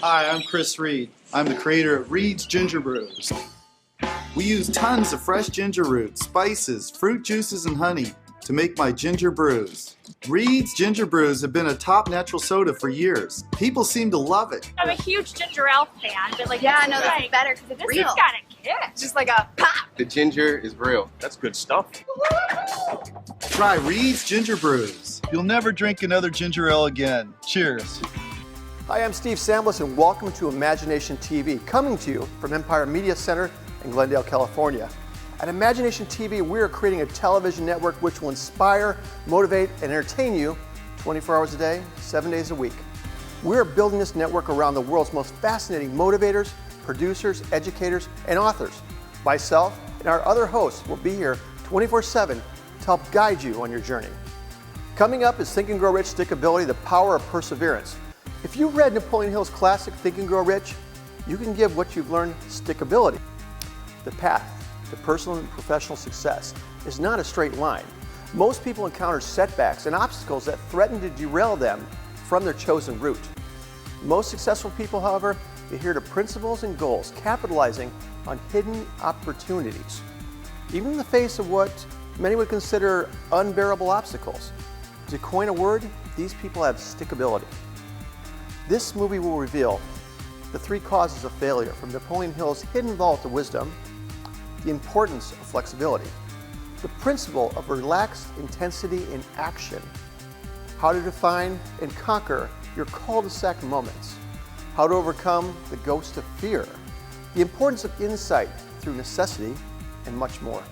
Hi, I'm Reid. I'm the creator of Reid's Ginger Brews. We use tons of fresh ginger roots, spices, fruit juices, and honey to make my ginger brews. Reid's Ginger Brews have been a top natural soda for years. People seem to love it. I'm a huge ginger ale fan, but that's better because it's real. It's got a kick. Just like a pop. The ginger is real. That's good stuff. Try Reid's Ginger Brews. You'll never drink another ginger ale again. Cheers. Hi, I'm Steve Wozniak, and welcome to Imagination TV, coming to you from Empire Media Center in Glendale, California. At Imagination TV, we are creating a television network which will inspire, motivate, and entertain you 24 hours a day, 7 days a week. We're building this network around the world's most fascinating motivators, producers, educators, and authors. Myself and our other hosts will be here 24/7 to help guide you on your journey. Coming up is Think and Grow Rich, Stickability, the Power of Perseverance. If you read Napoleon Hill's classic Think and Grow Rich, you can give what you've learned stickability. The path to personal and professional success is not a straight line. Most people encounter setbacks and obstacles that threaten to derail them from their chosen route. Most successful people, however, adhere to principles and goals, capitalizing on hidden opportunities, even in the face of what many would consider unbearable obstacles. To coin a word, these people have stickability. This movie will reveal the 3 causes of failure, from Napoleon Hill's hidden vault of wisdom, the importance of flexibility, the principle of relaxed intensity in action, how to define and conquer your cul-de-sac moments, how to overcome the ghost of fear, the importance of insight through necessity, and much more.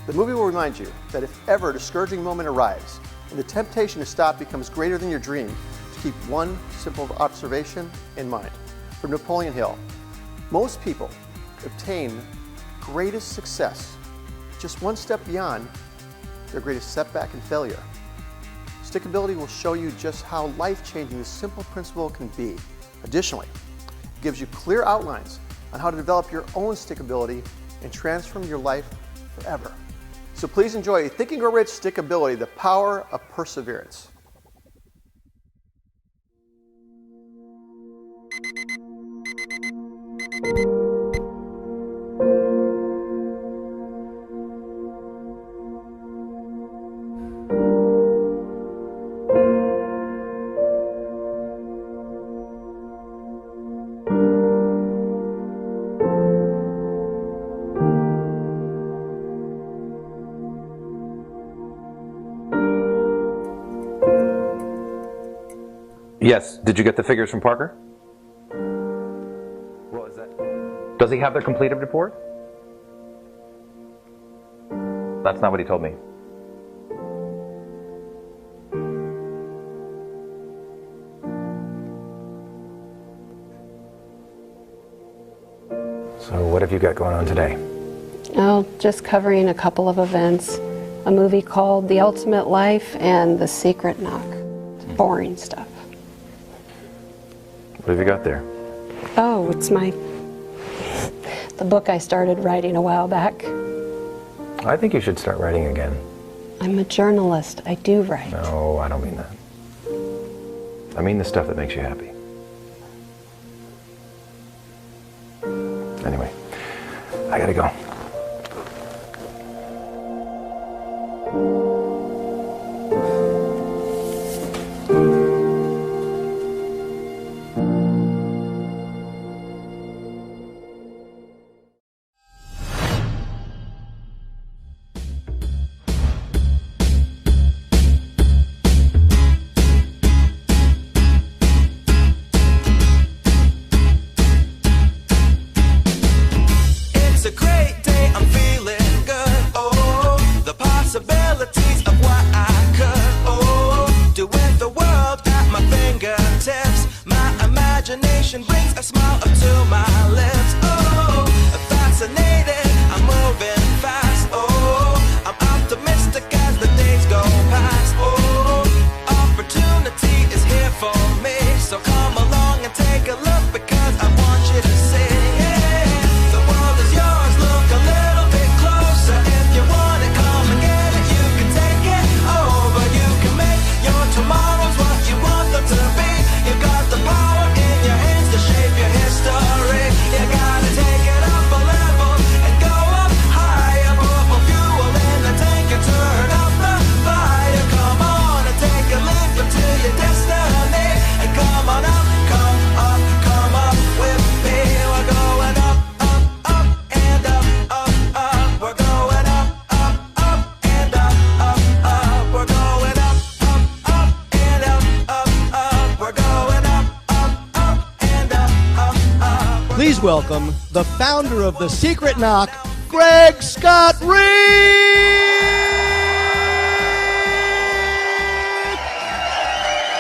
The movie will remind you that if ever a discouraging moment arrives and the temptation to stop becomes greater than your dream, to keep one simple observation in mind. From Napoleon Hill, most people obtain greatest success just one step beyond their greatest setback and failure. Stickability will show you just how life-changing this simple principle can be. Additionally, it gives you clear outlines on how to develop your own stickability and transform your life forever. So please enjoy Think and Grow Rich, Stickability, the Power of Perseverance. Yes. Did you get the figures from Parker? What was that? Does he have the completed report? That's not what he told me. So what have you got going on today? Oh, just covering a couple of events. A movie called The Ultimate Life and The Secret Knock. Boring stuff. What have you got there? Oh, it's the book I started writing a while back. I think you should start writing again. I'm a journalist. I do write. No, I don't mean that. I mean the stuff that makes you happy. Anyway, I gotta go. Imagination brings a smile up to my lips. Oh, fascinated, I'm moving fast. Oh, I'm optimistic as the days go past. Oh, opportunity is here for me, so come along and take a look, because I want you to see. Yeah, the world is yours, look a little bit closer. If you want it, come and get it. You can take it over, you can make your tomorrows what you want them to be. You got the power in your hands to shape your Please welcome the founder of The Secret Knock, Greg Scott Reid!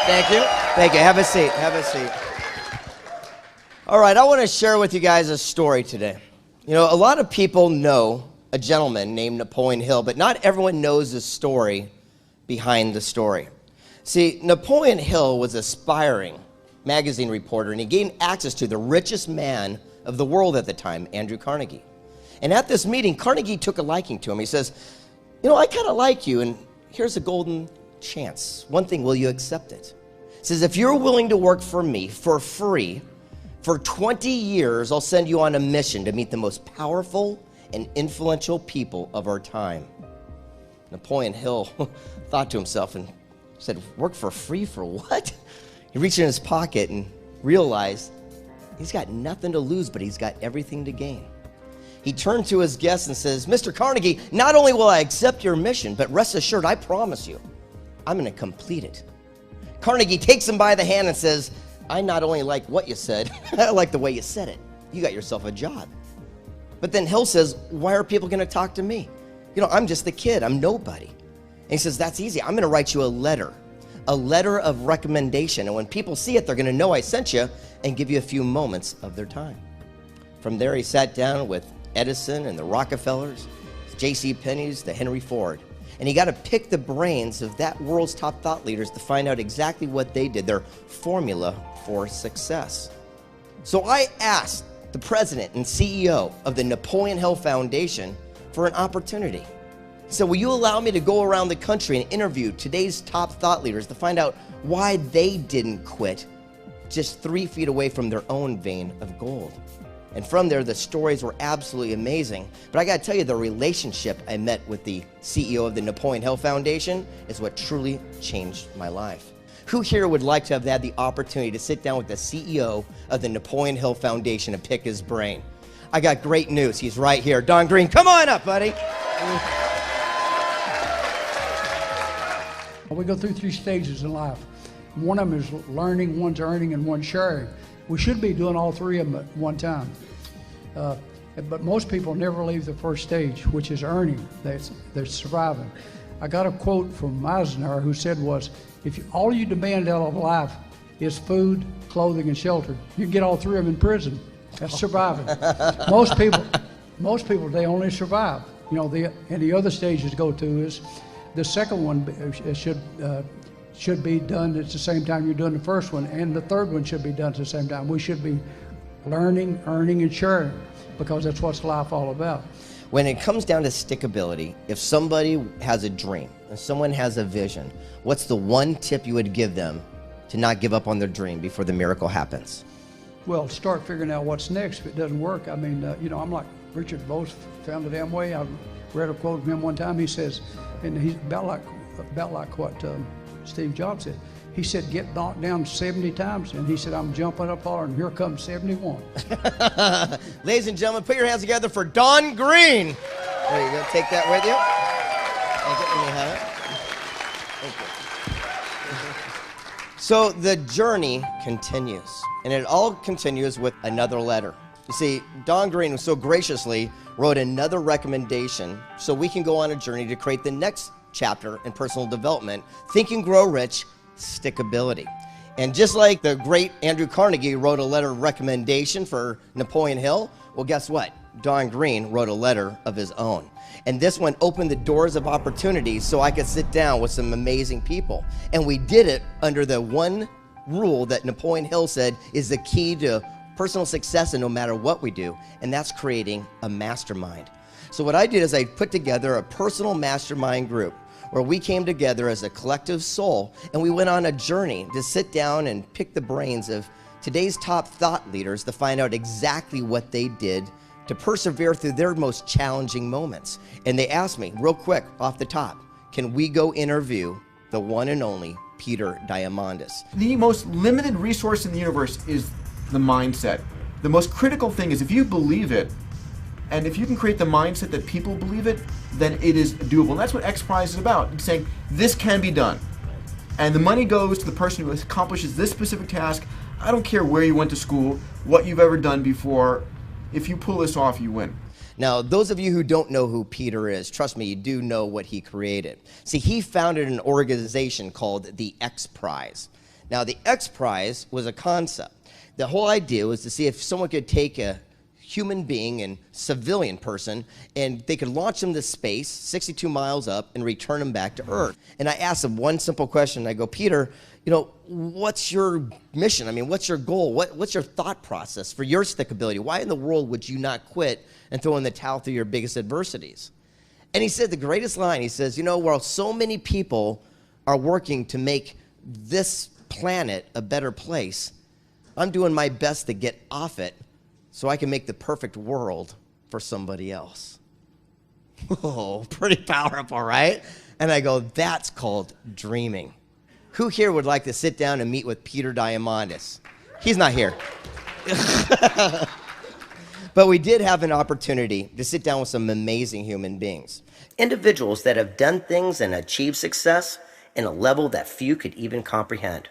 Thank you. Thank you. Have a seat. Have a seat. All right, I want to share with you guys a story today. You know, a lot of people know a gentleman named Napoleon Hill, but not everyone knows the story behind the story. See, Napoleon Hill was an aspiring magazine reporter, and he gained access to the richest man of the world at the time, Andrew Carnegie. And at this meeting, Carnegie took a liking to him. He says, you know, I kind of like you, and here's a golden chance. One thing, will you accept it? He says, if you're willing to work for me for free, for 20 years, I'll send you on a mission to meet the most powerful and influential people of our time. Napoleon Hill thought to himself and said, work for free for what? He reached in his pocket and realized he's got nothing to lose, but he's got everything to gain. He turned to his guest and says, Mr. Carnegie, not only will I accept your mission, but rest assured, I promise you, I'm going to complete it. Carnegie takes him by the hand and says, I not only like what you said, I like the way you said it. You got yourself a job. But then Hill says, why are people going to talk to me? You know, I'm just the kid. I'm nobody. And he says, that's easy. I'm going to write you a letter of recommendation. And when people see it, they're going to know I sent you and give you a few moments of their time. From there, he sat down with Edison and the Rockefellers, J.C. Penney's, the Henry Ford. And he got to pick the brains of that world's top thought leaders to find out exactly what they did, their formula for success. So I asked the president and CEO of the Napoleon Hill Foundation for an opportunity. So will you allow me to go around the country and interview today's top thought leaders to find out why they didn't quit just 3 feet away from their own vein of gold? And from there, the stories were absolutely amazing. But I got to tell you, the relationship I met with the CEO of the Napoleon Hill Foundation is what truly changed my life. Who here would like to have had the opportunity to sit down with the CEO of the Napoleon Hill Foundation and pick his brain? I got great news. He's right here. Don Green, come on up, buddy. We go through 3 stages in life. One of them is learning, one's earning, and one's sharing. We should be doing all 3 of them at one time. But most people never leave the first stage, which is earning. They're surviving. I got a quote from Eisenhower who said was, if all you demand out of life is food, clothing, and shelter, you can get all 3 of them in prison. That's surviving. Most people, they only survive. You know, the other stages to go to is, the second one should be done at the same time you're doing the first one, and the third one should be done at the same time. We should be learning, earning, and sharing, because that's what's life all about. When it comes down to stickability, if somebody has a dream and someone has a vision, what's the one tip you would give them to not give up on their dream before the miracle happens? Well, start figuring out what's next if it doesn't work. I mean, you know, I'm like Richard Bose found the damn way. I read a quote from him one time. He says, and he's about like what Steve Jobs said. He said, get knocked down 70 times, and he said, I'm jumping up hard, and here comes 71. Ladies and gentlemen, put your hands together for Don Green. There you go. Take that with you. Thank you. Let me have it. Thank you. So the journey continues, and it all continues with another letter. You see, Don Green so graciously wrote another recommendation so we can go on a journey to create the next chapter in personal development, Think and Grow Rich, Stickability. And just like the great Andrew Carnegie wrote a letter of recommendation for Napoleon Hill, well, guess what? Don Green wrote a letter of his own. And this one opened the doors of opportunities so I could sit down with some amazing people. And we did it under the one rule that Napoleon Hill said is the key to personal success and no matter what we do, and that's creating a mastermind. So what I did is I put together a personal mastermind group where we came together as a collective soul, and we went on a journey to sit down and pick the brains of today's top thought leaders to find out exactly what they did to persevere through their most challenging moments. And they asked me, real quick, off the top, can we go interview the one and only Peter Diamandis? The most limited resource in the universe is the mindset. The most critical thing is if you believe it, and if you can create the mindset that people believe it, then it is doable. And that's what X Prize is about. It's saying this can be done. And the money goes to the person who accomplishes this specific task I don't care where you went to school, what you've ever done before. If you pull this off, you win. Now, those of you who don't know who Peter is, trust me, you do know what he created. See, he founded an organization called the X Prize. Now, the X Prize was a concept. The whole idea was to see if someone could take a human being and civilian person and they could launch them to space 62 miles up and return them back to Earth. And I asked him one simple question. I go, Peter, you know, what's your mission? I mean, what's your goal? What's your thought process for your stickability? Why in the world would you not quit and throw in the towel through your biggest adversities? And he said the greatest line. He says, you know, while so many people are working to make this planet a better place, I'm doing my best to get off it so I can make the perfect world for somebody else. Oh, pretty powerful, right? And I go, that's called dreaming. Who here would like to sit down and meet with Peter Diamandis? He's not here. But we did have an opportunity to sit down with some amazing human beings. Individuals that have done things and achieved success in a level that few could even comprehend.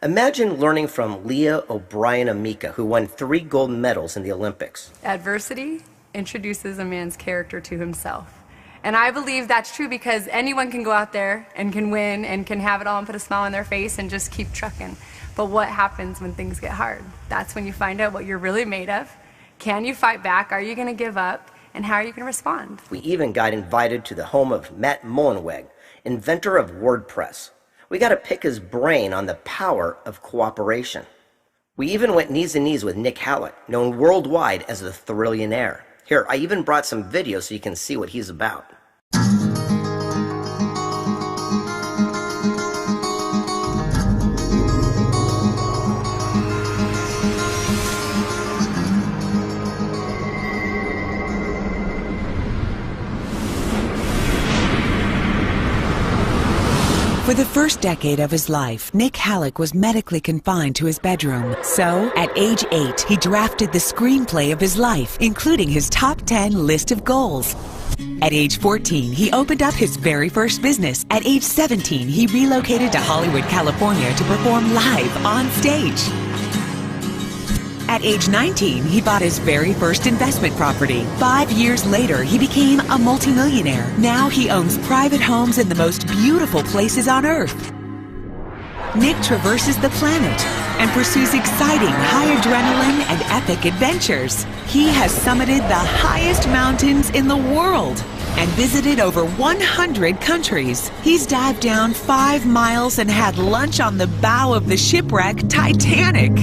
Imagine learning from Leah O'Brien Amika, who won 3 gold medals in the Olympics. Adversity introduces a man's character to himself. And I believe that's true because anyone can go out there and can win and can have it all and put a smile on their face and just keep trucking. But what happens when things get hard? That's when you find out what you're really made of. Can you fight back? Are you going to give up? And how are you going to respond? We even got invited to the home of Matt Mullenweg, inventor of WordPress. We got to pick his brain on the power of cooperation. We even went knees to knees with Nick Halleck, known worldwide as the Thrillionaire. Here, I even brought some videos so you can see what he's about. For the first decade of his life, Nick Halleck was medically confined to his bedroom. So, at age 8, he drafted the screenplay of his life, including his top 10 list of goals. At age 14, he opened up his very first business. At age 17, he relocated to Hollywood, California to perform live on stage. At age 19, he bought his very first investment property. 5 years later, he became a multimillionaire. Now he owns private homes in the most beautiful places on Earth. Nick traverses the planet and pursues exciting, high adrenaline and epic adventures. He has summited the highest mountains in the world and visited over 100 countries. He's dived down 5 miles and had lunch on the bow of the shipwreck Titanic.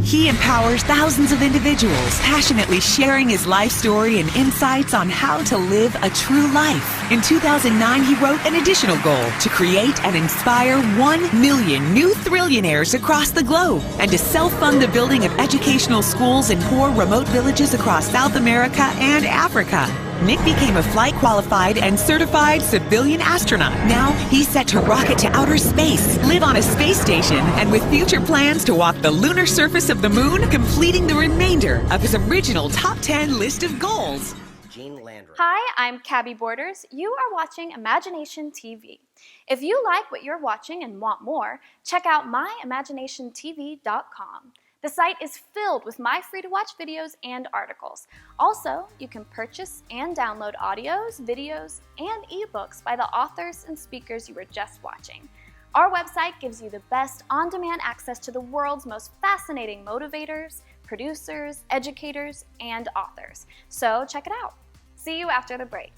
He empowers thousands of individuals, passionately sharing his life story and insights on how to live a true life. In 2009, he wrote an additional goal to create and inspire 1 million new thrillionaires across the globe and to self-fund the building of educational schools in poor remote villages across South America and Africa. Nick became a flight-qualified and certified civilian astronaut. Now, he's set to rocket to outer space, live on a space station, and with future plans to walk the lunar surface of the moon, completing the remainder of his original top 10 list of goals. Hi, I'm Cabby Borders. You are watching Imagination TV. If you like what you're watching and want more, check out myimaginationtv.com. The site is filled with my free-to-watch videos and articles. Also, you can purchase and download audios, videos, and ebooks by the authors and speakers you were just watching. Our website gives you the best on-demand access to the world's most fascinating motivators, producers, educators, and authors. So check it out. See you after the break.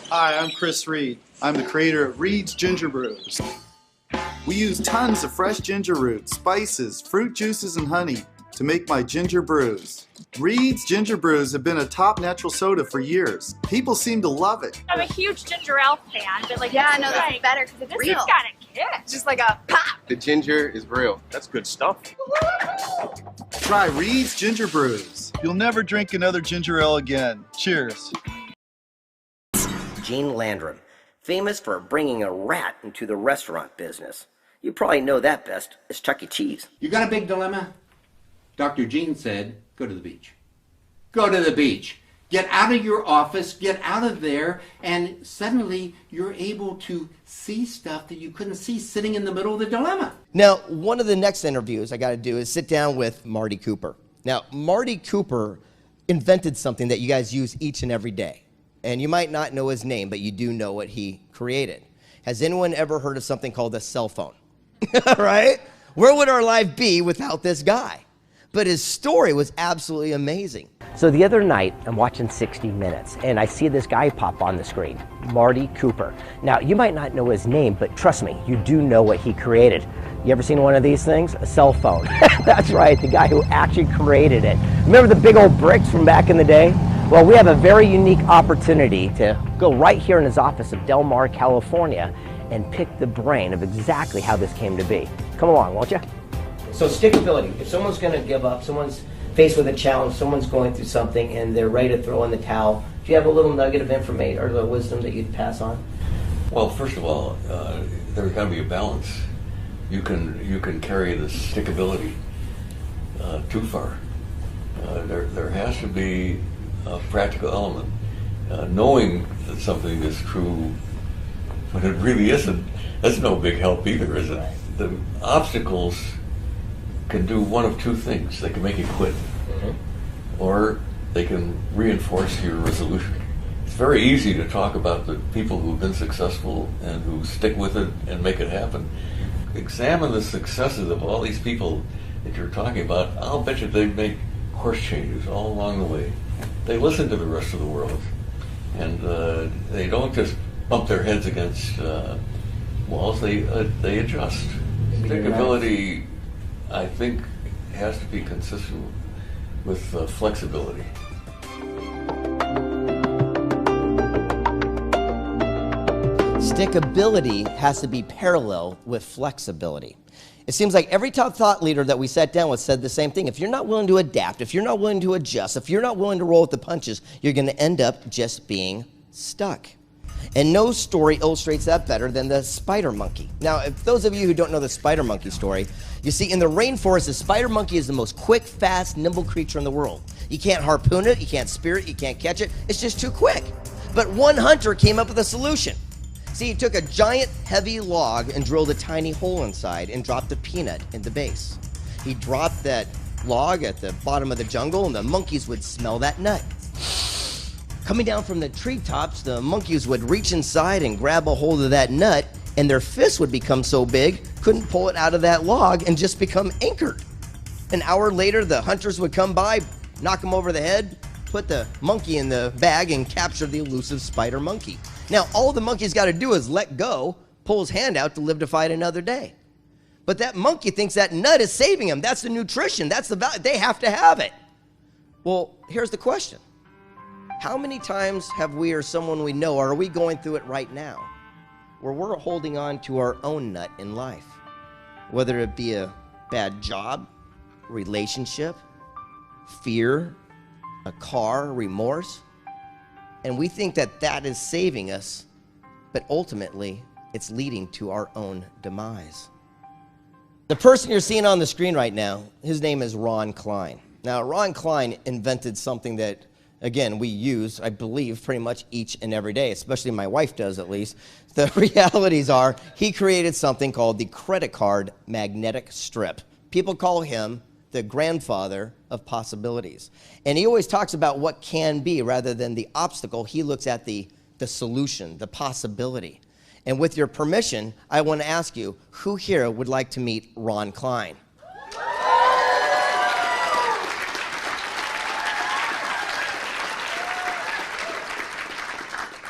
Hi, I'm Chris Reid. I'm the creator of Reid's Ginger Brews. We use tons of fresh ginger roots, spices, fruit juices, and honey to make my ginger brews. Reid's Ginger Brews have been a top natural soda for years. People seem to love it. I'm a huge ginger ale fan, but like, yeah, no, this is better because it's real. It's got a kick. Just like a pop. The ginger is real. That's good stuff. Try Reid's Ginger Brews. You'll never drink another ginger ale again. Cheers. Gene Landrum, famous for bringing a rat into the restaurant business. You probably know that best as Chuck E. Cheese. You got a big dilemma? Dr. Gene said, go to the beach. Go to the beach. Get out of your office, get out of there, and suddenly you're able to see stuff that you couldn't see sitting in the middle of the dilemma. Now, one of the next interviews I got to do is sit down with Marty Cooper. Now, Marty Cooper invented something that you guys use each and every day. And you might not know his name, but you do know what he created. Has anyone ever heard of something called a cell phone? Right? Where would our life be without this guy? But his story was absolutely amazing. So the other night, I'm watching 60 Minutes, and I see this guy pop on the screen, Marty Cooper. Now, you might not know his name, but trust me, you do know what he created. You ever seen one of these things? A cell phone. That's right, the guy who actually created it. Remember the big old bricks from back in the day? Well, we have a very unique opportunity to go right here in his office of Del Mar, California, and pick the brain of exactly how this came to be. Come along, won't you? So stickability, if someone's going to give up, someone's faced with a challenge, someone's going through something and they're ready to throw in the towel, do you have a little nugget of information or the wisdom that you'd pass on? Well, first of all, there's got to be a balance. You can carry the stickability too far. There has to be a practical element. Knowing that something is true when it really isn't, that's no big help either, is it? Right. The obstacles can do one of two things. They can make you quit, or they can reinforce your resolution. It's very easy to talk about the people who've been successful and who stick with it and make it happen. Examine the successes of all these people that you're talking about. I'll bet you they make course changes all along the way. They listen to the rest of the world, and they don't just bump their heads against walls. They adjust. Stickability, I think, has to be consistent with flexibility. Stickability has to be parallel with flexibility. It seems like every top thought leader that we sat down with said the same thing. If you're not willing to adapt, if you're not willing to adjust, if you're not willing to roll with the punches, you're going to end up just being stuck. And no story illustrates that better than the spider monkey. Now, if those of you who don't know the spider monkey story, you see in the rainforest, the spider monkey is the most quick, fast, nimble creature in the world. You can't harpoon it, you can't spear it, you can't catch it. It's just too quick. But one hunter came up with a solution. See, he took a giant, heavy log and drilled a tiny hole inside and dropped a peanut in the base. He dropped that log at the bottom of the jungle, and the monkeys would smell that nut. Coming down from the treetops, the monkeys would reach inside and grab a hold of that nut, and their fists would become so big, couldn't pull it out of that log and just become anchored. An hour later, the hunters would come by, knock him over the head, put the monkey in the bag, and capture the elusive spider monkey. Now, all the monkey's got to do is let go, pull his hand out to live to fight another day. But that monkey thinks that nut is saving him. That's the nutrition. That's the value. They have to have it. Well, here's the question. How many times have we or someone we know, or are we going through it right now, where we're holding on to our own nut in life? Whether it be a bad job, relationship, fear, a car, remorse. And we think that that is saving us, but ultimately, it's leading to our own demise. The person you're seeing on the screen right now, his name is Ron Klein. Now, Ron Klein invented something that, again, we use, I believe, pretty much each and every day, especially my wife does at least. The realities are, he created something called the credit card magnetic strip. People call him the grandfather of possibilities. And he always talks about what can be rather than the obstacle. He looks at the solution, the possibility. And with your permission, I want to ask you, who here would like to meet Ron Klein?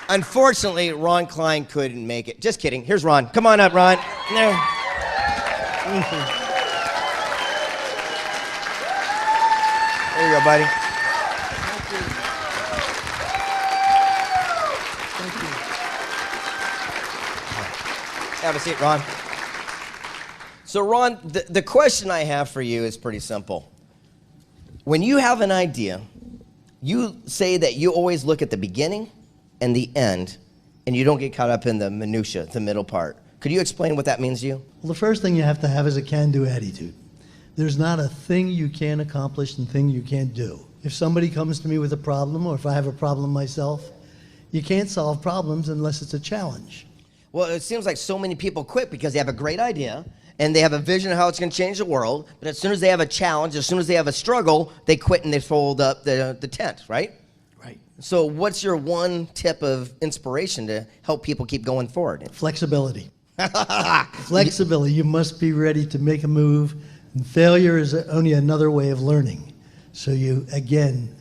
Unfortunately, Ron Klein couldn't make it. Just kidding. Here's Ron. Come on up, Ron. There. There you go, buddy. Thank you. Thank you. Have a seat, Ron. So, Ron, the question I have for you is pretty simple. When you have an idea, you say that you always look at the beginning and the end, and you don't get caught up in the minutia, the middle part. Could you explain what that means to you? Well, the first thing you have to have is a can-do attitude. There's not a thing you can't accomplish and thing you can't do. If somebody comes to me with a problem, or if I have a problem myself, you can't solve problems unless it's a challenge. Well, it seems like so many people quit because they have a great idea and they have a vision of how it's going to change the world, but as soon as they have a challenge, as soon as they have a struggle, they quit and they fold up the tent, right? Right. So what's your one tip of inspiration to help people keep going forward? Flexibility. Flexibility. You must be ready to make a move, and failure is only another way of learning. So you, again,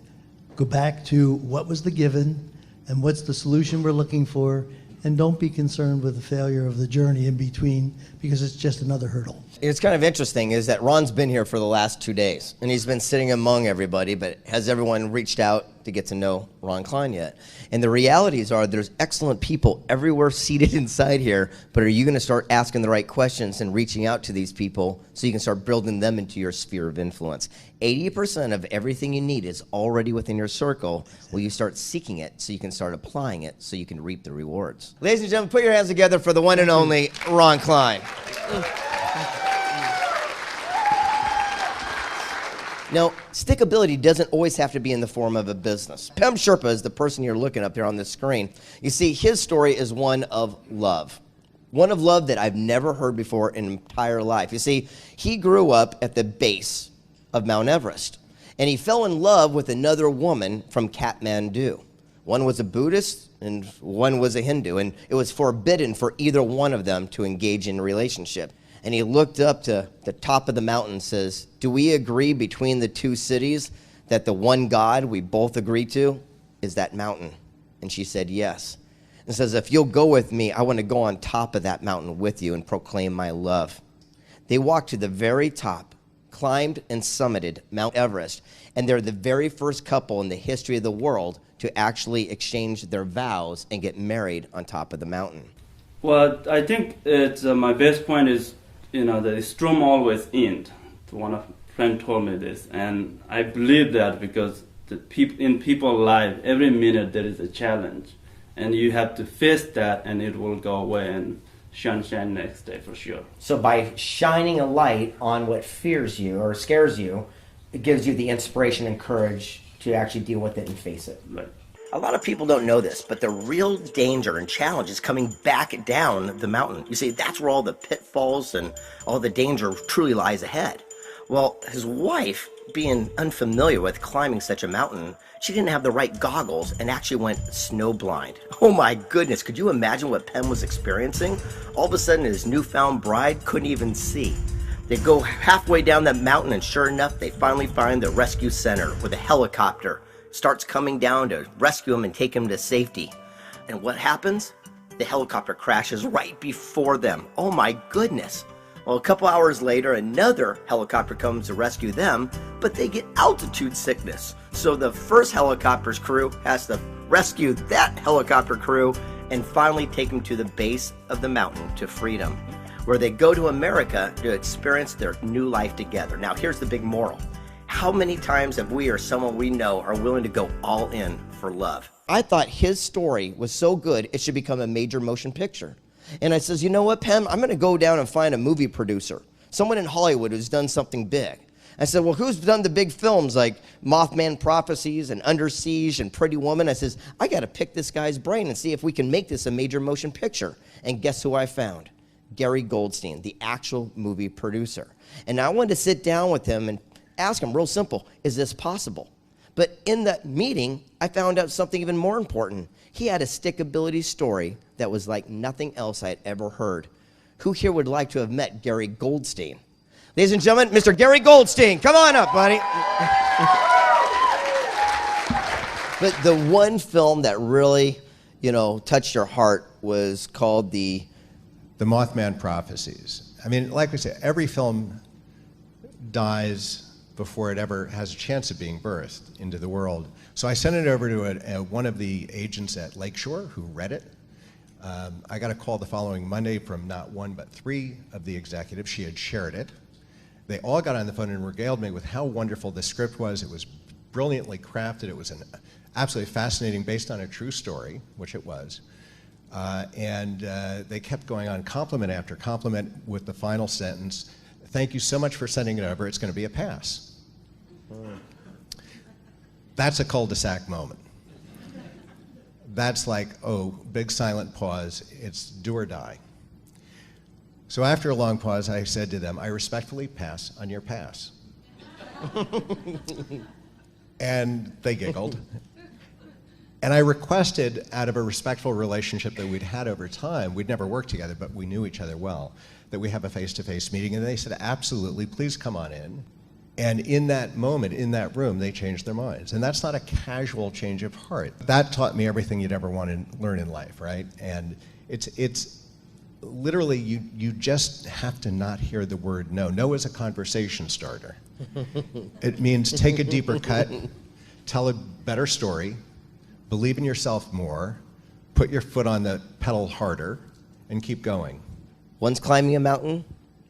go back to what was the given and what's the solution we're looking for, and don't be concerned with the failure of the journey in between, because it's just another hurdle. It's kind of interesting is that Ron's been here for the last 2 days, and he's been sitting among everybody, but has everyone reached out to get to know Ron Klein yet? And the realities are there's excellent people everywhere seated inside here, but are you going to start asking the right questions and reaching out to these people so you can start building them into your sphere of influence? 80% of everything you need is already within your circle. Will you start seeking it so you can start applying it so you can reap the rewards? Ladies and gentlemen, put your hands together for the one and only Ron Klein. Now, stickability doesn't always have to be in the form of a business. Peb Sherpa is the person you're looking up there on the screen. You see, his story is one of love. One of love that I've never heard before in entire life. You see, he grew up at the base of Mount Everest, and he fell in love with another woman from Kathmandu. One was a Buddhist, and one was a Hindu, and it was forbidden for either one of them to engage in a relationship. And he looked up to the top of the mountain and says, do we agree between the two cities that the one God we both agree to is that mountain? And she said, yes. And says, if you'll go with me, I want to go on top of that mountain with you and proclaim my love. They walked to the very top, climbed and summited Mount Everest, and they're the very first couple in the history of the world to actually exchange their vows and get married on top of the mountain. Well, I think it's my best point is, the storm always ends. One of friend told me this, and I believe that because in people's life, every minute there is a challenge, and you have to face that, and it will go away and sunshine next day for sure. So by shining a light on what fears you or scares you, it gives you the inspiration and courage to actually deal with it and face it. Right. A lot of people don't know this, but the real danger and challenge is coming back down the mountain. You see, that's where all the pitfalls and all the danger truly lies ahead. Well, his wife, being unfamiliar with climbing such a mountain, she didn't have the right goggles and actually went snowblind. Oh my goodness, could you imagine what Peb was experiencing? All of a sudden, his newfound bride couldn't even see. They go halfway down that mountain, and sure enough, they finally find the rescue center where the helicopter starts coming down to rescue him and take him to safety. And what happens? The helicopter crashes right before them. Oh my goodness. Well, a couple hours later, another helicopter comes to rescue them, but they get altitude sickness. So the first helicopter's crew has to rescue that helicopter crew and finally take them to the base of the mountain to freedom, where they go to America to experience their new life together. Now, here's the big moral. How many times have we or someone we know are willing to go all in for love? I thought his story was so good, it should become a major motion picture. And I says, you know what, Pem? I'm going to go down and find a movie producer, someone in Hollywood who's done something big. I said, well, who's done the big films like Mothman Prophecies and Under Siege and Pretty Woman? I says, I got to pick this guy's brain and see if we can make this a major motion picture. And guess who I found? Gary Goldstein, the actual movie producer. And I wanted to sit down with him and ask him, real simple, is this possible? But in that meeting, I found out something even more important. He had a stickability story that was like nothing else I had ever heard. Who here would like to have met Gary Goldstein? Ladies and gentlemen, Mr. Gary Goldstein, come on up, buddy. But the one film that really, touched your heart was called The Mothman Prophecies. I mean, like we said, every film dies before it ever has a chance of being birthed into the world. So I sent it over to one of the agents at Lakeshore who read it. I got a call the following Monday from not one but three of the executives. She had shared it. They all got on the phone and regaled me with how wonderful the script was. It was brilliantly crafted. It was an absolutely fascinating, based on a true story, which it was. And they kept going on compliment after compliment with the final sentence, "Thank you so much for sending it over. It's going to be a pass." That's a cul-de-sac moment. That's like, oh, big silent pause, it's do or die. So after a long pause, I said to them, I respectfully pass on your pass. And they giggled. And I requested, out of a respectful relationship that we'd had over time, we'd never worked together, but we knew each other well, that we have a face-to-face meeting. And they said, absolutely, please come on in. And in that moment, in that room, they changed their minds. And that's not a casual change of heart. That taught me everything you'd ever want to learn in life, right? And it's literally, you just have to not hear the word no. No is a conversation starter. It means take a deeper cut, tell a better story, believe in yourself more, put your foot on the pedal harder, and keep going. One's climbing a mountain,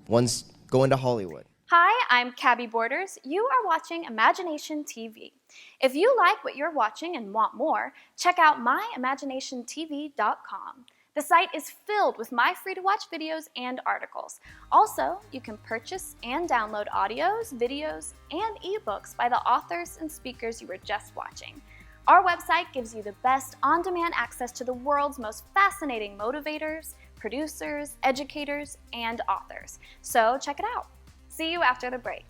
one's going to Hollywood. Hi, I'm Cabby Borders. You are watching Imagination TV. If you like what you're watching and want more, check out myimaginationtv.com. The site is filled with my free-to-watch videos and articles. Also, you can purchase and download audios, videos, and ebooks by the authors and speakers you were just watching. Our website gives you the best on-demand access to the world's most fascinating motivators, producers, educators, and authors. So check it out. See you after the break.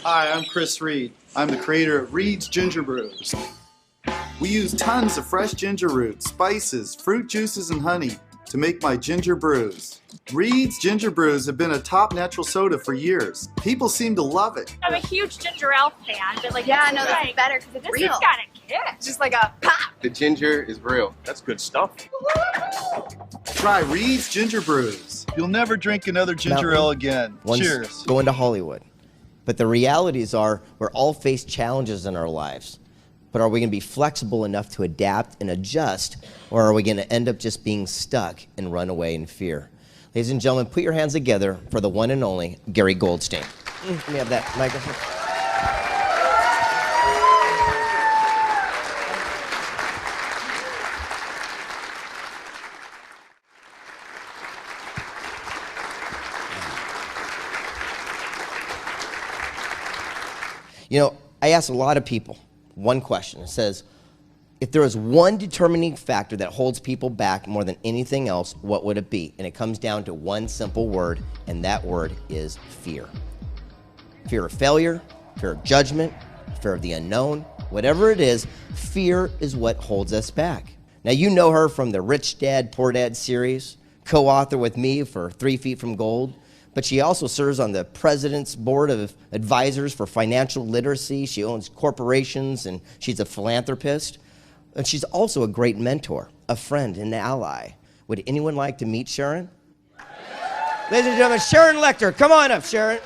Hi, I'm Chris Reid. I'm the creator of Reid's Ginger Brews. We use tons of fresh ginger roots, spices, fruit juices, and honey to make my ginger brews. Reid's Ginger Brews have been a top natural soda for years. People seem to love it. I'm a huge ginger ale fan, but like, yeah, no, this is better because it's this real. Has got a kick. Just like a pop. The ginger is real. That's good stuff. Try Reid's Ginger Brews. You'll never drink another ginger ale again. One's Cheers. going to Hollywood. But the realities are we're all face challenges in our lives. But are we going to be flexible enough to adapt and adjust, or are we going to end up just being stuck and run away in fear? Ladies and gentlemen, put your hands together for the one and only Gary Goldstein. Let me have that microphone. You know, I asked a lot of people one question. It says, if there is one determining factor that holds people back more than anything else, what would it be? And it comes down to one simple word, and that word is fear. Fear of failure, fear of judgment, fear of the unknown, whatever it is, fear is what holds us back. Now, you know her from the Rich Dad, Poor Dad series, co-author with me for 3 Feet from Gold, but she also serves on the President's Board of Advisors for Financial Literacy. She owns corporations, and she's a philanthropist. And she's also a great mentor, a friend, and an ally. Would anyone like to meet Sharon? Ladies and gentlemen, Sharon Lecter. Come on up, Sharon.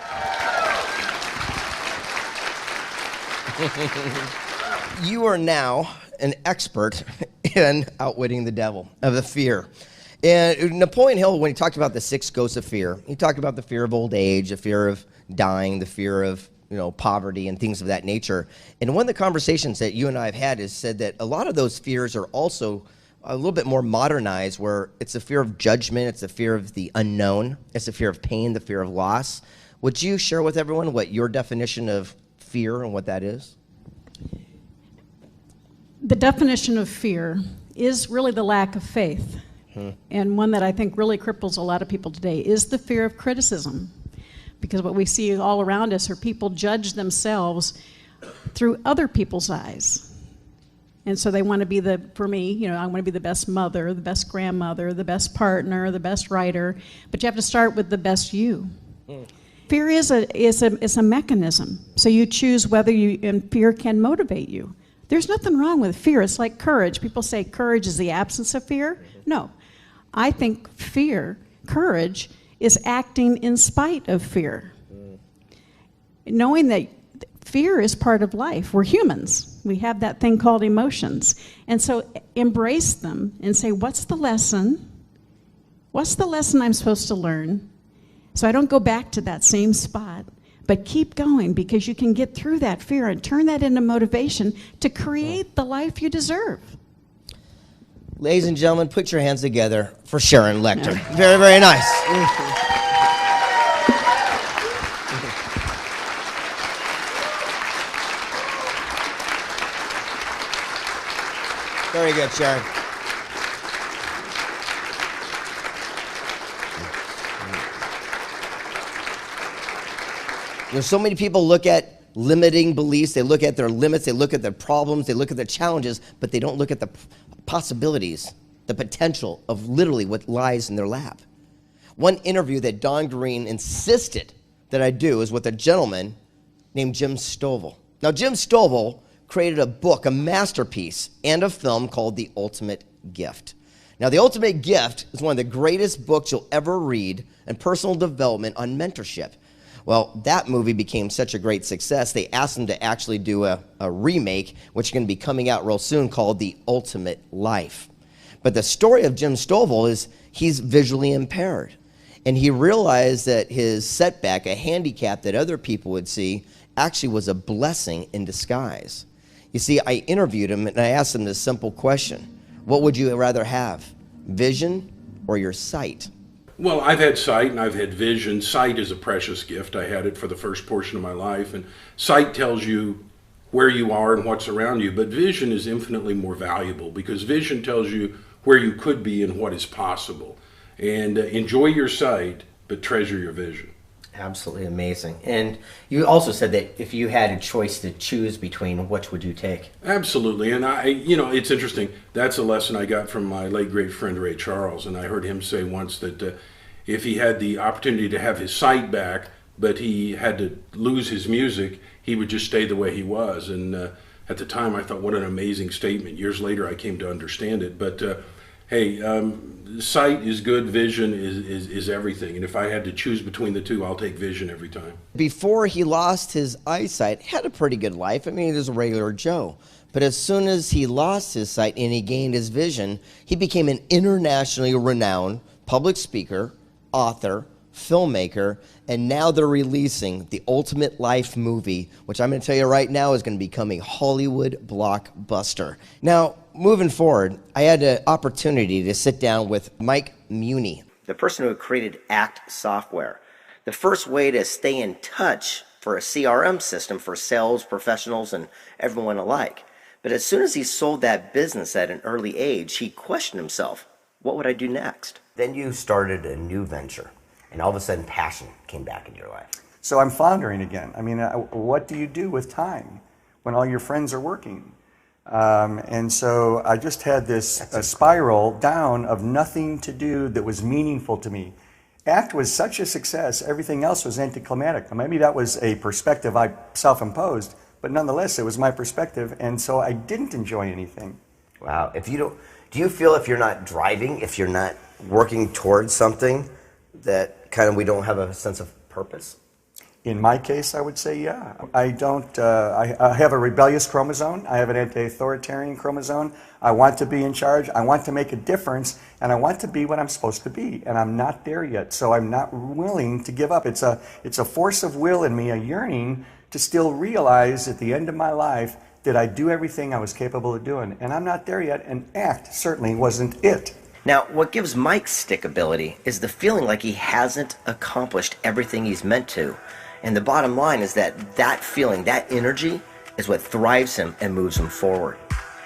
You are now an expert in outwitting the devil, of the fear. And Napoleon Hill, when he talked about the 6 ghosts of fear, he talked about the fear of old age, the fear of dying, the fear of poverty and things of that nature. And one of the conversations that you and I have had is said that a lot of those fears are also a little bit more modernized, where it's a fear of judgment, it's a fear of the unknown, it's a fear of pain, the fear of loss. Would you share with everyone what your definition of fear and what that is? The definition of fear is really the lack of faith. And one that I think really cripples a lot of people today is the fear of criticism. Because what we see all around us are people judge themselves through other people's eyes. And so they want to be for me, I want to be the best mother, the best grandmother, the best partner, the best writer. But you have to start with the best you. Fear is a mechanism. So you choose whether and fear can motivate you. There's nothing wrong with fear. It's like courage. People say courage is the absence of fear. No. I think courage, is acting in spite of fear. Knowing that fear is part of life. We're humans. We have that thing called emotions. And so embrace them and say, what's the lesson? What's the lesson I'm supposed to learn? So I don't go back to that same spot, but keep going, because you can get through that fear and turn that into motivation to create the life you deserve. Ladies and gentlemen, put your hands together for Sharon Lecter. Very, very nice. Very good, Sharon. You know, so many people look at limiting beliefs, they look at their limits, they look at their problems, they look at their challenges, but they don't look at the possibilities, the potential of literally what lies in their lap. One interview that Don Green insisted that I do is with a gentleman named Jim Stovall. Now, Jim Stovall created a book, a masterpiece, and a film called The Ultimate Gift. Now, The Ultimate Gift is one of the greatest books you'll ever read in personal development on mentorship. Well, that movie became such a great success, they asked him to actually do a remake, which is going to be coming out real soon, called The Ultimate Life. But the story of Jim Stovall is he's visually impaired. And he realized that his setback, a handicap that other people would see, actually was a blessing in disguise. You see, I interviewed him and I asked him this simple question. What would you rather have, vision or your sight? Well, I've had sight and I've had vision. Sight is a precious gift. I had it for the first portion of my life. And sight tells you where you are and what's around you. But vision is infinitely more valuable because vision tells you where you could be and what is possible. And enjoy your sight, but treasure your vision. Absolutely amazing. And you also said that if you had a choice to choose between, which would you take? Absolutely. And it's interesting. That's a lesson I got from my late great friend Ray Charles. And I heard him say once that if he had the opportunity to have his sight back, but he had to lose his music, he would just stay the way he was. And at the time, I thought, what an amazing statement. Years later, I came to understand it. But hey, sight is good, vision is everything. And if I had to choose between the two, I'll take vision every time. Before he lost his eyesight, he had a pretty good life. I mean, he was a regular Joe. But as soon as he lost his sight and he gained his vision, he became an internationally renowned public speaker, author, filmmaker, and now they're releasing the Ultimate Life movie, which I'm going to tell you right now is going to become a Hollywood blockbuster. Now, moving forward, I had an opportunity to sit down with Mike Muni, The person who created ACT software, the first way to stay in touch for a CRM system for sales professionals and everyone alike. But as soon as he sold that business at an early age, he questioned himself, what would I do next? Then you started a new venture, and all of a sudden passion came back into your life. So I'm floundering again. I mean, what do you do with time when all your friends are working? And so I just had this spiral down of nothing to do that was meaningful to me. ACT was such a success, everything else was anticlimactic. Maybe that was a perspective I self-imposed, but nonetheless, it was my perspective, and so I didn't enjoy anything. Wow. Do you feel if you're not driving, if you're not working towards something, that kind of we don't have a sense of purpose? In my case, I would say, yeah. I don't, I have a rebellious chromosome. I have an anti-authoritarian chromosome. I want to be in charge. I want to make a difference, and I want to be what I'm supposed to be, and I'm not there yet, so I'm not willing to give up. It's a force of will in me, a yearning to still realize at the end of my life that I do everything I was capable of doing, and I'm not there yet, and ACT certainly wasn't it. Now, what gives Mike stickability is the feeling like he hasn't accomplished everything he's meant to. And the bottom line is that that feeling, that energy, is what thrives him and moves him forward.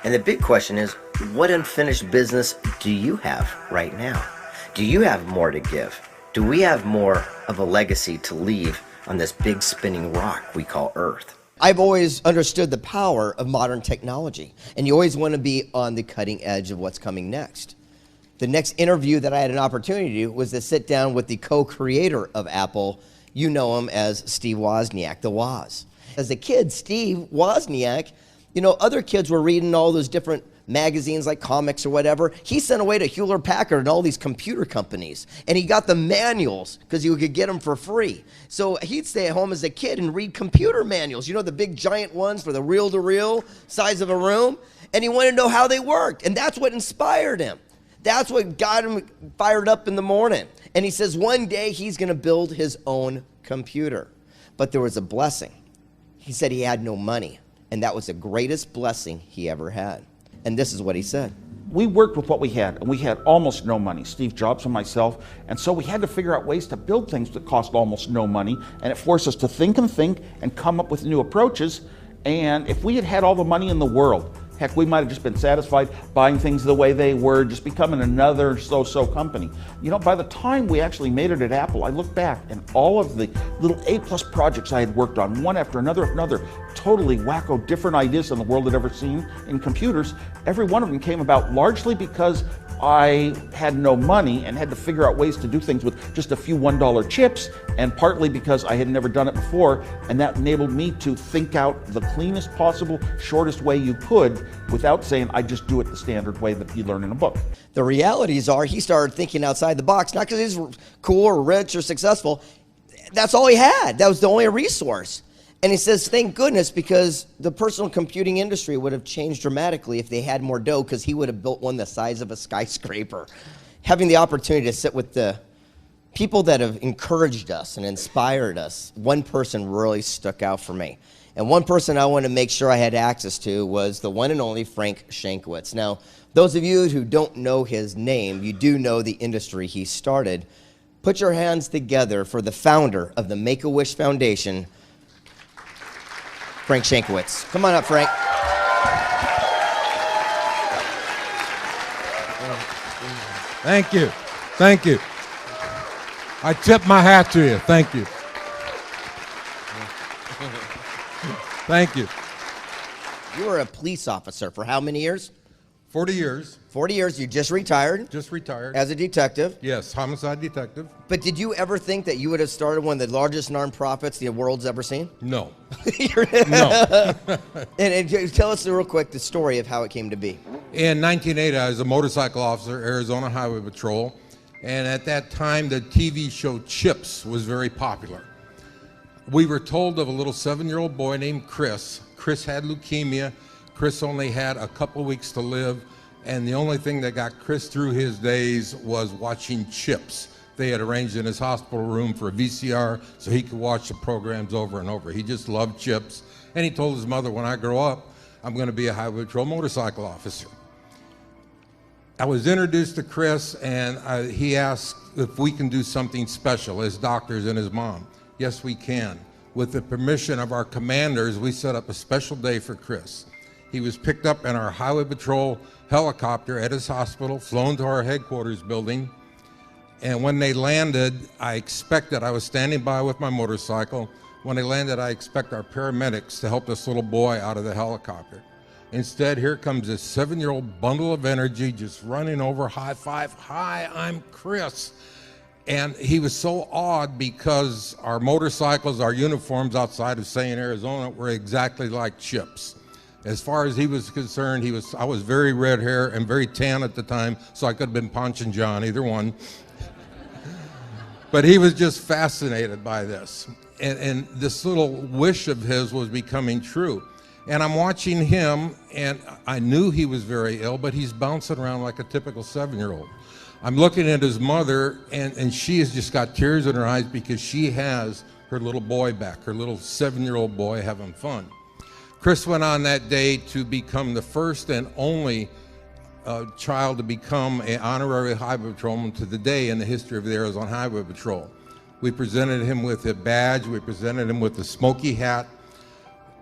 And the big question is, what unfinished business do you have right now? Do you have more to give? Do we have more of a legacy to leave on this big spinning rock we call Earth? I've always understood the power of modern technology, and you always want to be on the cutting edge of what's coming next. The next interview that I had an opportunity to do was to sit down with the co-creator of Apple. You know him as Steve Wozniak, the Woz. As a kid, Steve Wozniak, other kids were reading all those different magazines like comics or whatever. He sent away to Hewlett-Packard and all these computer companies, and he got the manuals because you could get them for free. So he'd stay at home as a kid and read computer manuals, the big giant ones for the reel-to-reel size of a room, and he wanted to know how they worked, and that's what inspired him. That's what got him fired up in the morning. And he says one day he's going to build his own computer. But there was a blessing. He said he had no money, and that was the greatest blessing he ever had. And this is what he said. We worked with what we had, and we had almost no money, Steve Jobs and myself, and so we had to figure out ways to build things that cost almost no money, and it forced us to think and come up with new approaches. And if we had had all the money in the world, Heck, we might have just been satisfied buying things the way they were, just becoming another so-so company. You know, by the time we actually made it at Apple, I look back and all of the little A-plus projects I had worked on, one after another, totally wacko, different ideas than the world had ever seen in computers, every one of them came about largely because I had no money and had to figure out ways to do things with just a few $1 chips, and partly because I had never done it before, and that enabled me to think out the cleanest possible, shortest way you could without saying I just do it the standard way that you learn in a book. The realities are he started thinking outside the box, not because he's cool or rich or successful. That's all he had. That was the only resource. And he says, thank goodness, because the personal computing industry would have changed dramatically if they had more dough, because he would have built one the size of a skyscraper. Having the opportunity to sit with the people that have encouraged us and inspired us, one person really stuck out for me. And one person I wanted to make sure I had access to was the one and only Frank Shankwitz. Now, those of you who don't know his name, you do know the industry he started. Put your hands together for the founder of the Make-A-Wish Foundation, Frank Shankwitz. Come on up, Frank. Thank you. Thank you. I tip my hat to you. Thank you. Thank you. You were a police officer for how many years? 40 years. 40 years. You just retired? Just retired. As a detective? Yes, homicide detective. But did you ever think that you would have started one of the largest nonprofits the world's ever seen? No. No. and tell us real quick the story of how it came to be. In 1980, I was a motorcycle officer, Arizona Highway Patrol. And at that time, the TV show Chips was very popular. We were told of a little 7-year-old boy named Chris. Chris had leukemia. Chris only had a couple weeks to live, and the only thing that got Chris through his days was watching Chips. They had arranged in his hospital room for a VCR so he could watch the programs over and over. He just loved Chips, and he told his mother, when I grow up, I'm going to be a Highway Patrol motorcycle officer. I was introduced to Chris, and he asked if we can do something special as doctors and his mom. Yes, we can. With the permission of our commanders, we set up a special day for Chris. He was picked up in our Highway Patrol helicopter at his hospital, flown to our headquarters building, and when they landed, I was standing by with my motorcycle. When they landed, I expect our paramedics to help this little boy out of the helicopter. Instead, here comes this 7-year-old bundle of energy just running over, high five, hi, I'm Chris. And he was so awed because our motorcycles, our uniforms outside of St. Arizona were exactly like Chips. As far as he was concerned, I was very red hair and very tan at the time, so I could have been Ponch and John, either one. But he was just fascinated by this. And this little wish of his was becoming true. And I'm watching him, and I knew he was very ill, but he's bouncing around like a typical 7-year-old. I'm looking at his mother, and she has just got tears in her eyes because she has her little boy back, her little 7-year-old boy having fun. Chris went on that day to become the first and only child to become an honorary highway patrolman to the day in the history of the Arizona Highway Patrol. We presented him with a badge, we presented him with a smoky hat,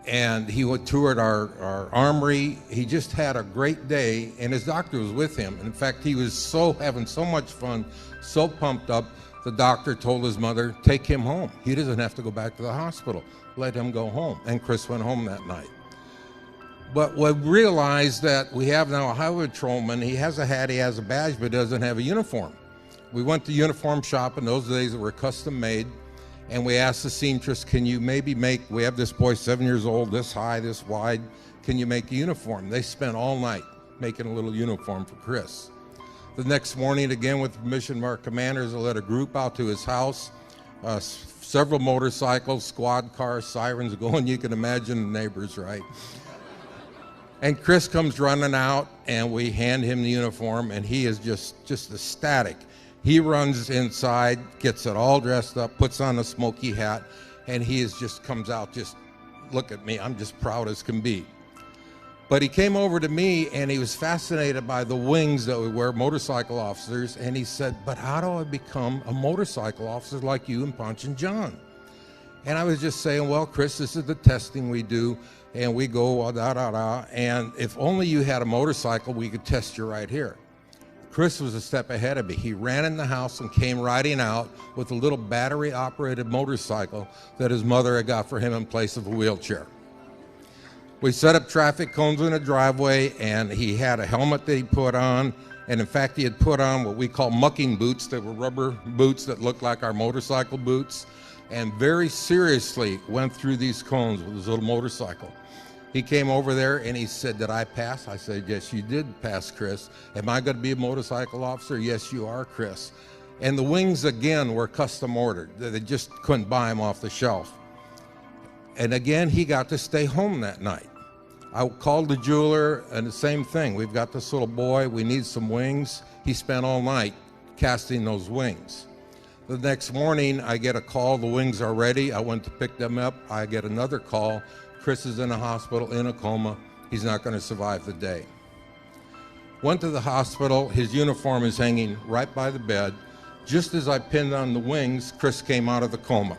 and he toured our armory. He just had a great day, and his doctor was with him. In fact, he was having so much fun, so pumped up, the doctor told his mother, take him home. He doesn't have to go back to the hospital. Let him go home. And Chris went home that night. But we realized that we have now a highway patrolman. He has a hat, he has a badge, but doesn't have a uniform. We went to uniform shop in those days that were custom made, and we asked the seamstress, can you maybe we have this boy 7 years old, this high, this wide, can you make a uniform? They spent all night making a little uniform for Chris. The next morning, again with permission of our commanders, I led a group out to his house, several motorcycles, squad cars, sirens going, you can imagine the neighbors, right? And Chris comes running out, and we hand him the uniform, and he is just ecstatic. He runs inside, gets it all dressed up, puts on a smoky hat, and he comes out, just look at me, I'm just proud as can be. But he came over to me, and he was fascinated by the wings that we wear, motorcycle officers, and he said, but how do I become a motorcycle officer like you and Ponch and John? And I was just saying, well, Chris, this is the testing we do. And we go, and if only you had a motorcycle, we could test you right here. Chris was a step ahead of me. He ran in the house and came riding out with a little battery-operated motorcycle that his mother had got for him in place of a wheelchair. We set up traffic cones in a driveway, and he had a helmet that he put on, and in fact, he had put on what we call mucking boots. They were rubber boots that looked like our motorcycle boots, and very seriously went through these cones with his little motorcycle. He came over there and he said, "Did I pass?" I said, "Yes, you did pass, Chris." "Am I going to be a motorcycle officer?" "Yes, you are, Chris." And the wings, again, were custom ordered. They just couldn't buy them off the shelf. And again, he got to stay home that night. I called the jeweler, and the same thing. We've got this little boy. We need some wings. He spent all night casting those wings. The next morning, I get a call. The wings are ready. I went to pick them up. I get another call. Chris is in a hospital in a coma. He's not going to survive the day. Went to the hospital. His uniform is hanging right by the bed. Just as I pinned on the wings, Chris came out of the coma.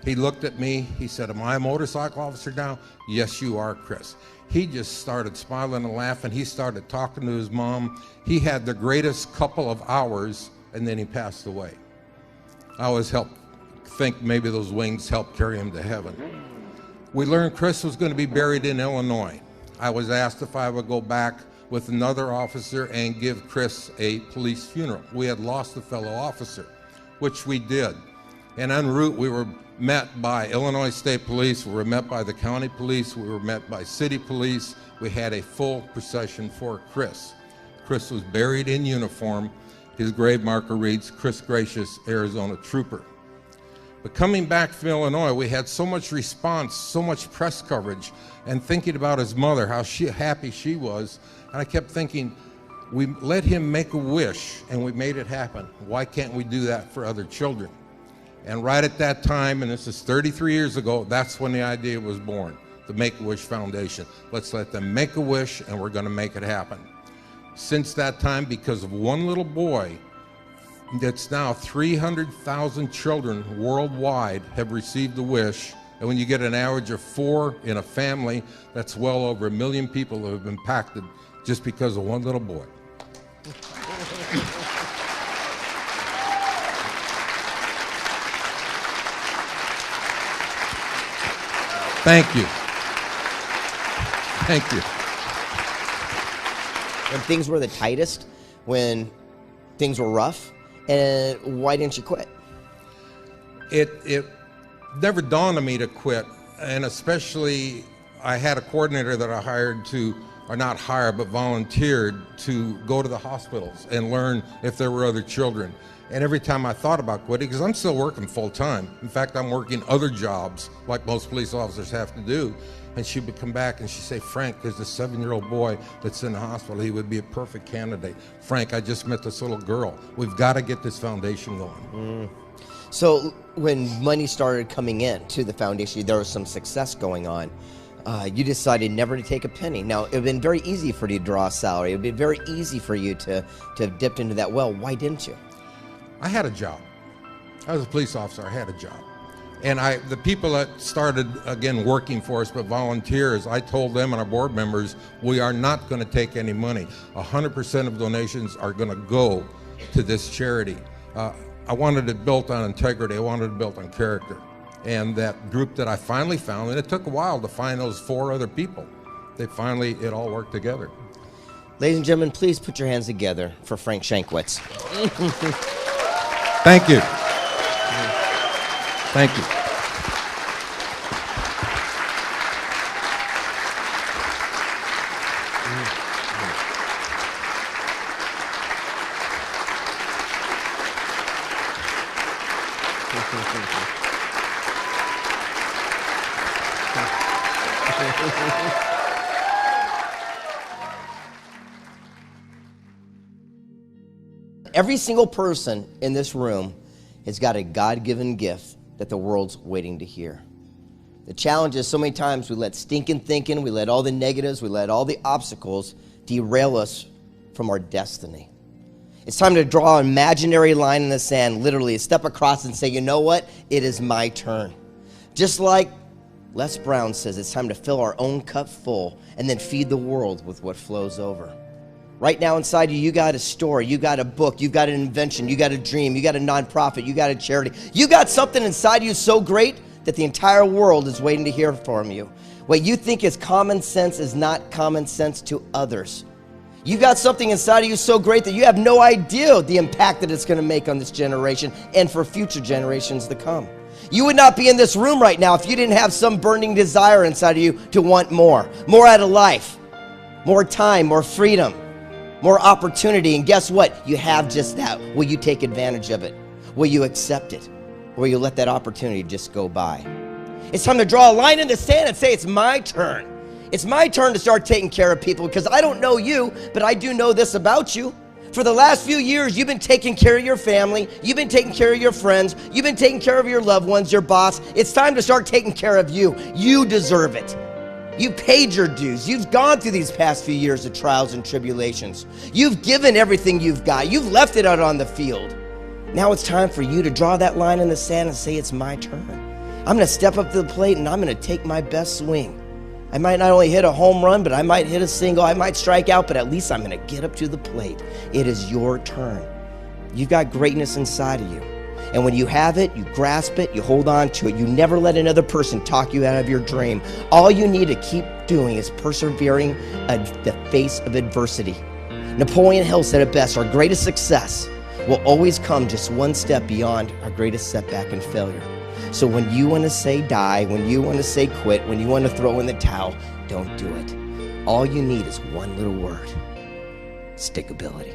He looked at me. He said, "Am I a motorcycle officer now?" "Yes, you are, Chris." He just started smiling and laughing. He started talking to his mom. He had the greatest couple of hours, and then he passed away. I always think maybe those wings helped carry him to heaven. We learned Chris was going to be buried in Illinois. I was asked if I would go back with another officer and give Chris a police funeral. We had lost a fellow officer, which we did. And en route, we were met by Illinois State Police, we were met by the county police, we were met by city police. We had a full procession for Chris. Chris was buried in uniform. His grave marker reads, "Chris Gracious, Arizona Trooper." But coming back from Illinois, we had so much response, so much press coverage, and thinking about his mother, how happy she was. And I kept thinking, we let him make a wish, and we made it happen. Why can't we do that for other children? And right at that time, and this is 33 years ago, that's when the idea was born, the Make-A-Wish Foundation. Let's let them make a wish, and we're going to make it happen. Since that time, because of one little boy, it's now 300,000 children worldwide have received the wish. And when you get an average of 4 in a family, that's well over 1 million people who have been impacted just because of one little boy. Thank you. Thank you. When things were the tightest, when things were rough, and why didn't you quit? It never dawned on me to quit, and especially I had a coordinator that I hired to, or not hired, but volunteered to go to the hospitals and learn if there were other children. And every time I thought about quitting, because I'm still working full time. In fact, I'm working other jobs like most police officers have to do. And she would come back and she'd say, "Frank, there's this 7-year-old boy that's in the hospital. He would be a perfect candidate. Frank, I just met this little girl. We've got to get this foundation going." So when money started coming in to the foundation, there was some success going on. You decided never to take a penny. Now, it would have been very easy for you to draw a salary. It would be very easy for you to have dipped into that well. Why didn't you? I had a job. I was a police officer. I had a job. And the people that started, again, working for us, but volunteers, I told them and our board members, we are not going to take any money. 100% of donations are going to go to this charity. I wanted it built on integrity. I wanted it built on character. And that group that I finally found, and it took a while to find those 4 other people, it all worked together. Ladies and gentlemen, please put your hands together for Frank Shankwitz. Thank you. Thank you. Every single person in this room has got a God-given gift that the world's waiting to hear. The challenge is so many times we let stinking thinking, we let all the negatives, we let all the obstacles derail us from our destiny. It's time to draw an imaginary line in the sand, literally step across and say, "You know what? It is my turn." Just like Les Brown says it's time to fill our own cup full and then feed the world with what flows over. Right now inside you, you got a story, you got a book, you got an invention, you got a dream, you got a nonprofit, you got a charity. You got something inside you so great that the entire world is waiting to hear from you. What you think is common sense is not common sense to others. You got something inside of you so great that you have no idea the impact that it's going to make on this generation and for future generations to come. You would not be in this room right now if you didn't have some burning desire inside of you to want more out of life, more time, more freedom, more opportunity. And guess what? You have just that. Will you take advantage of it? Will you accept it? Or will you let that opportunity just go by? It's time to draw a line in the sand and say, it's my turn. It's my turn to start taking care of people, because I don't know you, but I do know this about you. For the last few years, you've been taking care of your family, you've been taking care of your friends, you've been taking care of your loved ones, your boss. It's time to start taking care of you. You deserve it. You paid your dues. You've gone through these past few years of trials and tribulations. You've given everything you've got. You've left it out on the field. Now it's time for you to draw that line in the sand and say, it's my turn. I'm going to step up to the plate and I'm going to take my best swing. I might not only hit a home run, but I might hit a single. I might strike out, but at least I'm going to get up to the plate. It is your turn. You've got greatness inside of you. And when you have it, you grasp it, you hold on to it. You never let another person talk you out of your dream. All you need to keep doing is persevering at the face of adversity. Napoleon Hill said it best, our greatest success will always come just one step beyond our greatest setback and failure. So when you want to say die, when you want to say quit, when you want to throw in the towel, don't do it. All you need is one little word: stickability.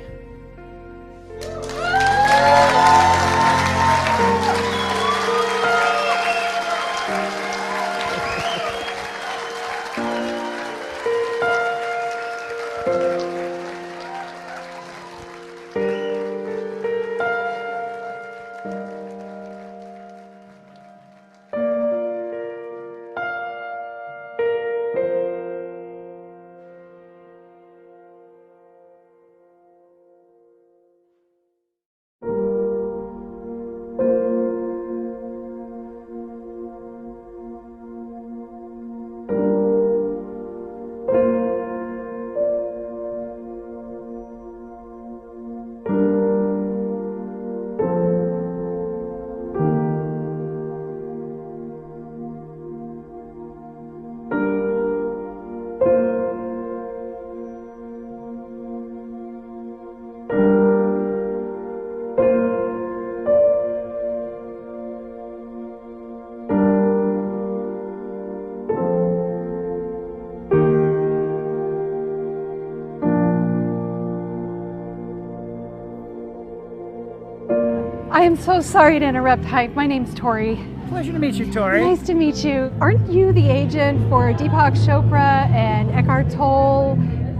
I am so sorry to interrupt. Hi, my name's Tori. Pleasure to meet you, Tori. Nice to meet you. Aren't you the agent for Deepak Chopra and Eckhart Tolle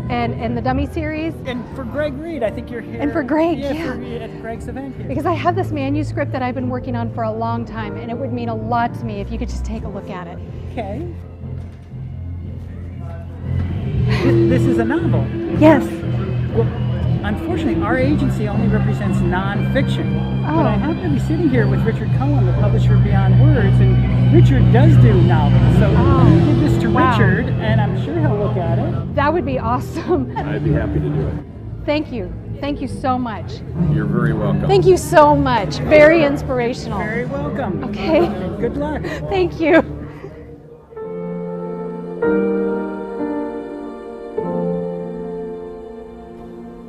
and the Dummy series? And for Greg Reid, I think you're here. And for Greg, yeah. yeah. At Greg's event here. Because I have this manuscript that I've been working on for a long time, and it would mean a lot to me if you could just take a look at it. Okay. This is a novel. Yes. Well, unfortunately, our agency only represents nonfiction. Oh. But I happen to be sitting here with Richard Cohen, the publisher of Beyond Words, and Richard does do novels. So give this to Richard, and I'm sure he'll look at it. That would be awesome. I'd be happy to do it. Thank you. Thank you so much. You're very welcome. Thank you so much. Very inspirational. Very welcome. Okay. Good luck. Thank you.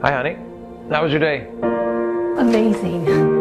Hi, honey. How was your day? Amazing.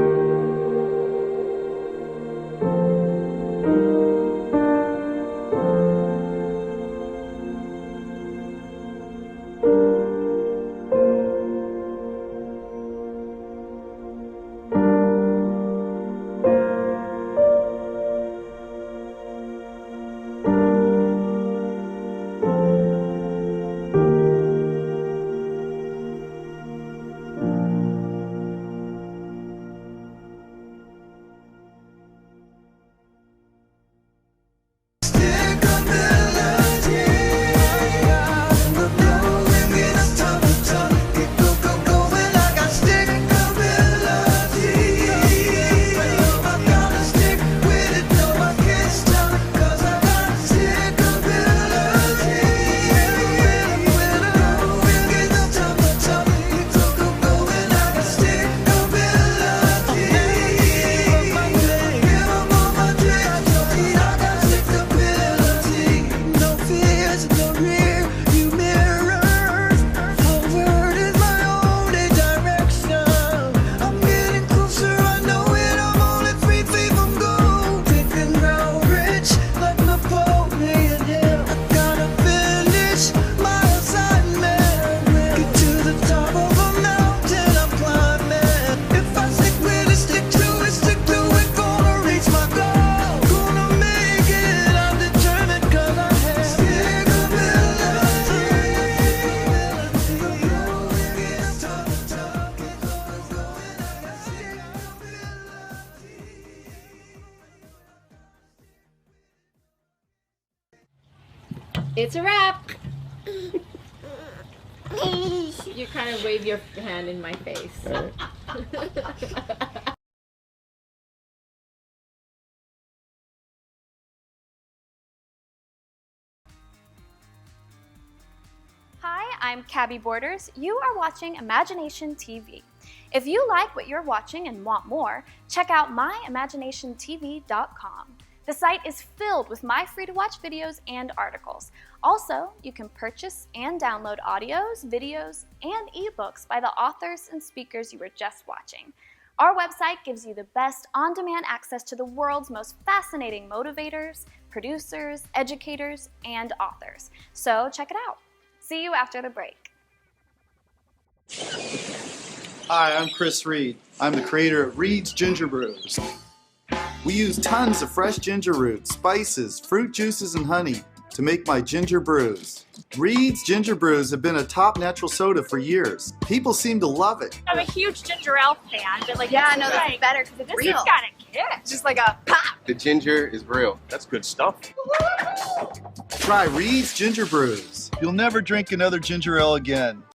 It's a wrap. You kind of wave your hand in my face. Right. Hi, I'm Cabby Borders. You are watching Imagination TV. If you like what you're watching and want more, check out myimaginationtv.com. The site is filled with my free-to-watch videos and articles. Also, you can purchase and download audios, videos, and ebooks by the authors and speakers you were just watching. Our website gives you the best on-demand access to the world's most fascinating motivators, producers, educators, and authors. So check it out. See you after the break. Hi, I'm Chris Reid. I'm the creator of Reid's Ginger Brews. We use tons of fresh ginger roots, spices, fruit juices, and honey to make my ginger brews. Reid's Ginger Brews have been a top natural soda for years. People seem to love it. I'm a huge ginger ale fan, but like, Yeah, no, this is better because it's this real. has got a kick. Just like a pop. The ginger is real. That's good stuff. Try Reid's Ginger Brews. You'll never drink another ginger ale again.